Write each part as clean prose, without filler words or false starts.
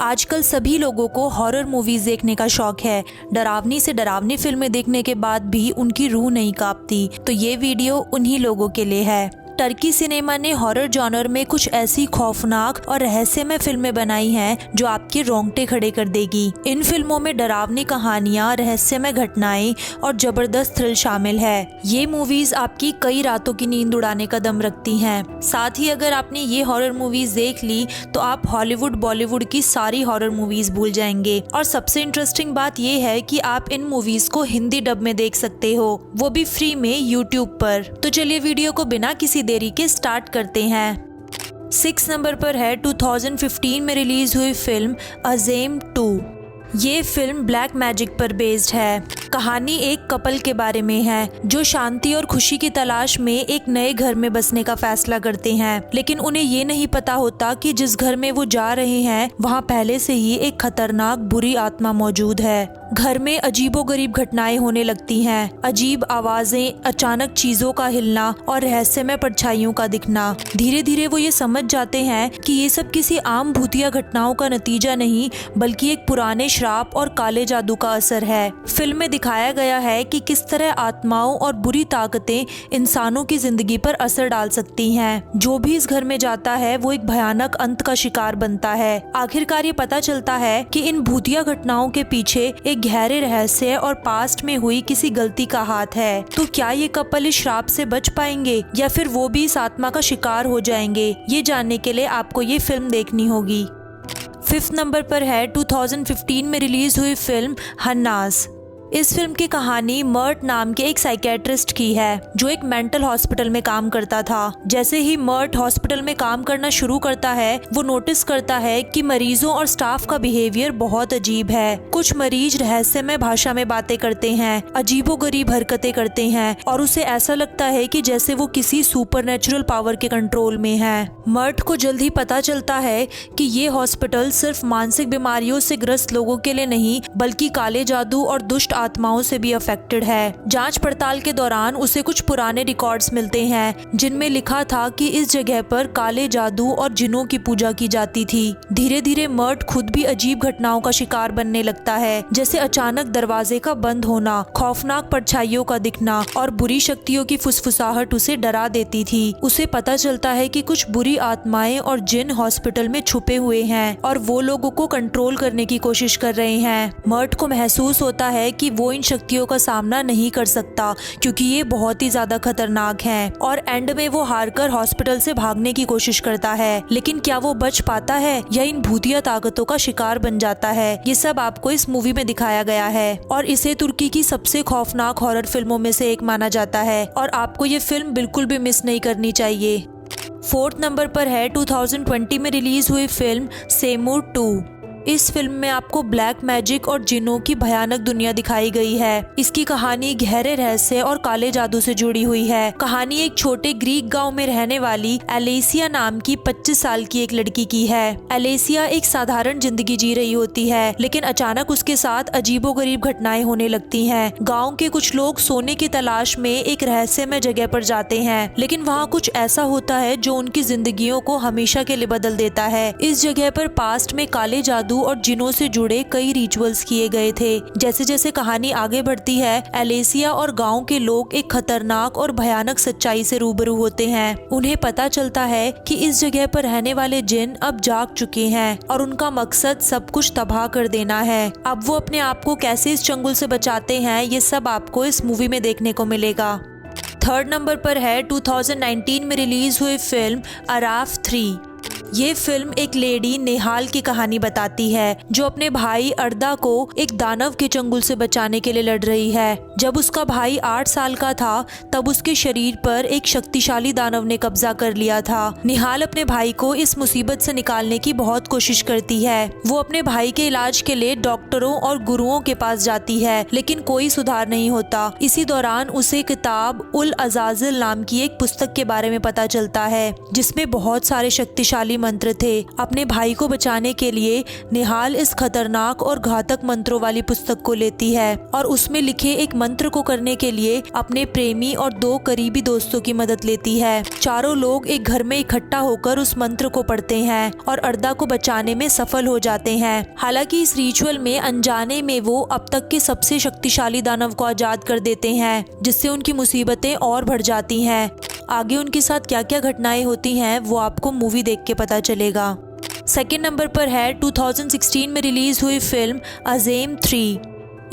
आजकल सभी लोगों को हॉरर मूवीज देखने का शौक है। डरावनी से डरावनी फिल्में देखने के बाद भी उनकी रूह नहीं कांपती। तो ये वीडियो उन्हीं लोगों के लिए है। टर्की सिनेमा ने हॉरर जॉनर में कुछ ऐसी खौफनाक और रहस्यमय फिल्में बनाई हैं जो आपके रोंगटे खड़े कर देगी। इन फिल्मों में डरावनी कहानियां, रहस्यमय घटनाएं और जबरदस्त थ्रिल शामिल है। ये मूवीज आपकी कई रातों की नींद उड़ाने का दम रखती हैं। साथ ही अगर आपने ये हॉरर मूवीज देख ली तो आप हॉलीवुड, बॉलीवुड की सारी हॉरर मूवीज भूल जाएंगे। और सबसे इंटरेस्टिंग बात ये है कि आप इन मूवीज को हिंदी डब में देख सकते हो, वो भी फ्री में यूट्यूब पर। तो चलिए वीडियो को बिना किसी देरी के स्टार्ट करते हैं। 6 नंबर पर है 2015 में रिलीज हुई फिल्म अजेम 2। ये फिल्म ब्लैक मैजिक पर बेस्ड है। कहानी एक कपल के बारे में है जो शांति और खुशी की तलाश में एक नए घर में बसने का फैसला करते हैं, लेकिन उन्हें ये नहीं पता होता कि जिस घर में वो जा रहे हैं वहाँ पहले से ही एक खतरनाक बुरी आत्मा मौजूद है। घर में अजीबोगरीब घटनाएं होने लगती हैं, अजीब आवाजें, अचानक चीजों का हिलना और रहस्यमय परछाइयों का दिखना। धीरे धीरे वो ये समझ जाते हैं कि ये सब किसी आम भूतिया घटनाओं का नतीजा नहीं, बल्कि एक पुराने श्राप और काले जादू का असर है। फिल्म में दिखाया गया है कि किस तरह आत्माओं और बुरी ताकतें इंसानों की जिंदगी पर असर डाल सकती हैं। जो भी इस घर में जाता है वो एक भयानक अंत का शिकार बनता है। आखिरकार ये पता चलता है कि इन भूतिया घटनाओं के पीछे एक गहरे रहस्य और पास्ट में हुई किसी गलती का हाथ है। तो क्या ये कपल इस श्राप से बच पाएंगे या फिर वो भी इस आत्मा का शिकार हो जाएंगे? ये जानने के लिए आपको ये फिल्म देखनी होगी। 5 नंबर पर है 2015 में रिलीज हुई फिल्म हन्नास। इस फिल्म की कहानी मर्ट नाम के एक साइकेट्रिस्ट की है जो एक मेंटल हॉस्पिटल में काम करता था। जैसे ही मर्ट हॉस्पिटल में काम करना शुरू करता है वो नोटिस करता है कि मरीजों और स्टाफ का बिहेवियर बहुत अजीब है। कुछ मरीज रहस्यमय भाषा में बातें करते हैं, अजीबोगरीब हरकतें करते हैं और उसे ऐसा लगता है कि जैसे वो किसी सुपरनेचुरल पावर के कंट्रोल में है। मर्ट को जल्द ही पता चलता है कि ये हॉस्पिटल सिर्फ मानसिक बीमारियों से ग्रस्त लोगों के लिए नहीं बल्कि काले जादू और दुष्ट आत्माओं से भी अफेक्टेड है। जांच पड़ताल के दौरान उसे कुछ पुराने रिकॉर्ड्स मिलते हैं जिनमें लिखा था कि इस जगह पर काले जादू और जिनों की पूजा की जाती थी। धीरे धीरे मर्ट खुद भी अजीब घटनाओं का शिकार बनने लगता है, जैसे अचानक दरवाजे का बंद होना, खौफनाक परछाइयों का दिखना और बुरी शक्तियों की फुसफुसाहट उसे डरा देती थी। उसे पता चलता है कि कुछ बुरी आत्माएं और जिन हॉस्पिटल में छुपे हुए हैं और वो लोगों को कंट्रोल करने की कोशिश कर रहे हैं। मर्ट को महसूस होता है कि वो इन शक्तियों का सामना नहीं कर सकता क्योंकि ये बहुत ही ज्यादा खतरनाक हैं। और एंड में वो हारकर हॉस्पिटल से भागने की कोशिश करता है, लेकिन क्या वो बच पाता है या इन भूतिया ताकतों का शिकार बन जाता है? ये सब आपको इस मूवी में दिखाया गया है और इसे तुर्की की सबसे खौफनाक हॉरर फिल्मों में से एक माना जाता है और आपको ये फिल्म बिल्कुल भी मिस नहीं करनी चाहिए। 4 नंबर पर है 2020 में रिलीज हुई फिल्म सेमूर 2। इस फिल्म में आपको ब्लैक मैजिक और जिनों की भयानक दुनिया दिखाई गई है। इसकी कहानी गहरे रहस्य और काले जादू से जुड़ी हुई है। कहानी एक छोटे ग्रीक गांव में रहने वाली एलेसिया नाम की 25 साल की एक लड़की की है। एलेसिया एक साधारण जिंदगी जी रही होती है, लेकिन अचानक उसके साथ अजीबोगरीब घटनाएं होने लगती हैं। गाँव के कुछ लोग सोने की तलाश में एक रहस्यमय जगह पर जाते हैं, लेकिन वहाँ कुछ ऐसा होता है जो उनकी जिंदगियों को हमेशा के लिए बदल देता है। इस जगह पर पास्ट में काले जादू और जिनों से जुड़े कई रिचुअल्स किए गए थे। जैसे जैसे कहानी आगे बढ़ती है, एलेसिया और गांव के लोग एक खतरनाक और भयानक सच्चाई से रूबरू होते हैं। उन्हें पता चलता है कि इस जगह पर रहने वाले जिन अब जाग चुके हैं और उनका मकसद सब कुछ तबाह कर देना है। अब वो अपने आप को कैसे इस चंगुल से बचाते हैं, ये सब आपको इस मूवी में देखने को मिलेगा। 3rd नंबर पर है 2019 में रिलीज हुई फिल्म अराफ 3। ये फिल्म एक लेडी नेहाल की कहानी बताती है जो अपने भाई अर्दा को एक दानव के चंगुल से बचाने के लिए लड़ रही है। जब उसका भाई 8 साल का था तब उसके शरीर पर एक शक्तिशाली दानव ने कब्जा कर लिया था। निहाल अपने भाई को इस मुसीबत से निकालने की बहुत कोशिश करती है। वो अपने भाई के इलाज के लिए डॉक्टरों और गुरुओं के पास जाती है, लेकिन कोई सुधार नहीं होता। इसी दौरान उसे किताब उल अजाजिल नाम की एक पुस्तक के बारे में पता चलता है जिसमें बहुत सारे शक्तिशाली मंत्र थे। अपने भाई को बचाने के लिए निहाल इस खतरनाक और घातक मंत्रों वाली पुस्तक को लेती है और उसमें लिखे एक मंत्र को करने के लिए अपने प्रेमी और 2 करीबी दोस्तों की मदद लेती है। चारों लोग एक घर में इकट्ठा होकर उस मंत्र को पढ़ते हैं और अर्दा को बचाने में सफल हो जाते हैं। हालांकि इस रिचुअल में अनजाने में वो अब तक के सबसे शक्तिशाली दानव को आजाद कर देते हैं, जिससे उनकी मुसीबतें और बढ़ जाती हैं। आगे उनके साथ क्या क्या घटनाएं होती हैं वो आपको मूवी देख के पता चलेगा। सेकंड नंबर पर है 2016 में रिलीज हुई फिल्म अज़ेम 3।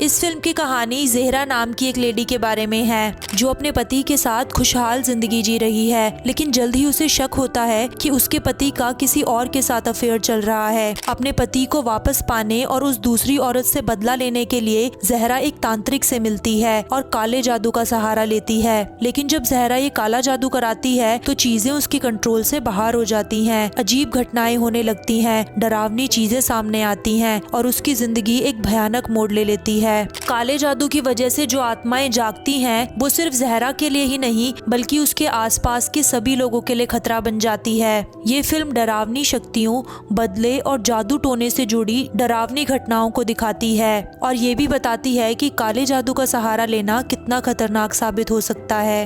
इस फिल्म की कहानी ज़हरा नाम की एक लेडी के बारे में है जो अपने पति के साथ खुशहाल जिंदगी जी रही है, लेकिन जल्द ही उसे शक होता है कि उसके पति का किसी और के साथ अफेयर चल रहा है। अपने पति को वापस पाने और उस दूसरी औरत से बदला लेने के लिए ज़हरा एक तांत्रिक से मिलती है और काले जादू का सहारा लेती है। लेकिन जब ज़हरा ये काला जादू कराती है तो चीजें उसके कंट्रोल से बाहर हो जाती हैं। अजीब घटनाएं होने लगती हैं, डरावनी चीजें सामने आती हैं और उसकी जिंदगी एक भयानक मोड़ ले लेती है। काले जादू की वजह से जो आत्माएं जागती हैं वो सिर्फ ज़हरा के लिए ही नहीं बल्कि उसके आसपास के सभी लोगों के लिए खतरा बन जाती है। ये फिल्म डरावनी शक्तियों, बदले और जादू टोने से जुड़ी डरावनी घटनाओं को दिखाती है और ये भी बताती है कि काले जादू का सहारा लेना कितना खतरनाक साबित हो सकता है।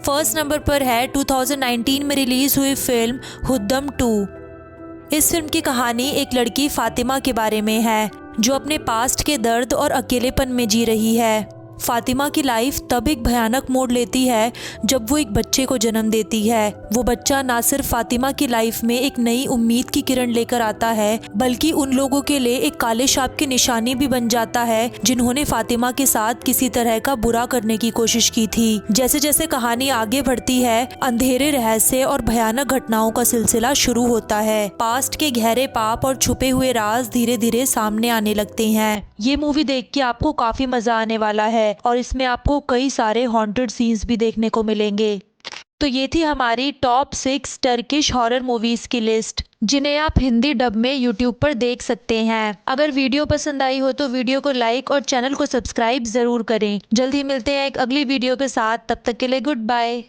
फर्स्ट नंबर पर है 2019 में रिलीज हुई फिल्म हुद्दम 2। इस फिल्म की कहानी एक लड़की फातिमा के बारे में है जो अपने पास्ट के दर्द और अकेलेपन में जी रही है। फातिमा की लाइफ तब एक भयानक मोड़ लेती है जब वो एक बच्चे को जन्म देती है। वो बच्चा ना सिर्फ फातिमा की लाइफ में एक नई उम्मीद की किरण लेकर आता है बल्कि उन लोगों के लिए एक काले शाप की निशानी भी बन जाता है जिन्होंने फातिमा के साथ किसी तरह का बुरा करने की कोशिश की थी। जैसे जैसे कहानी आगे बढ़ती है अंधेरे रहस्य और भयानक घटनाओं का सिलसिला शुरू होता है। पास्ट के गहरे पाप और छुपे हुए राज धीरे धीरे सामने आने लगते हैं। ये मूवी देख के आपको काफी मजा आने वाला है और इसमें आपको कई सारे हॉन्टेड सीन्स भी देखने को मिलेंगे। तो ये थी हमारी टॉप 6 टर्किश हॉरर मूवीज की लिस्ट जिन्हें आप हिंदी डब में यूट्यूब पर देख सकते हैं। अगर वीडियो पसंद आई हो तो वीडियो को लाइक और चैनल को सब्सक्राइब जरूर करें। जल्द ही मिलते हैं एक अगली वीडियो के साथ, तब तक के लिए गुड बाय।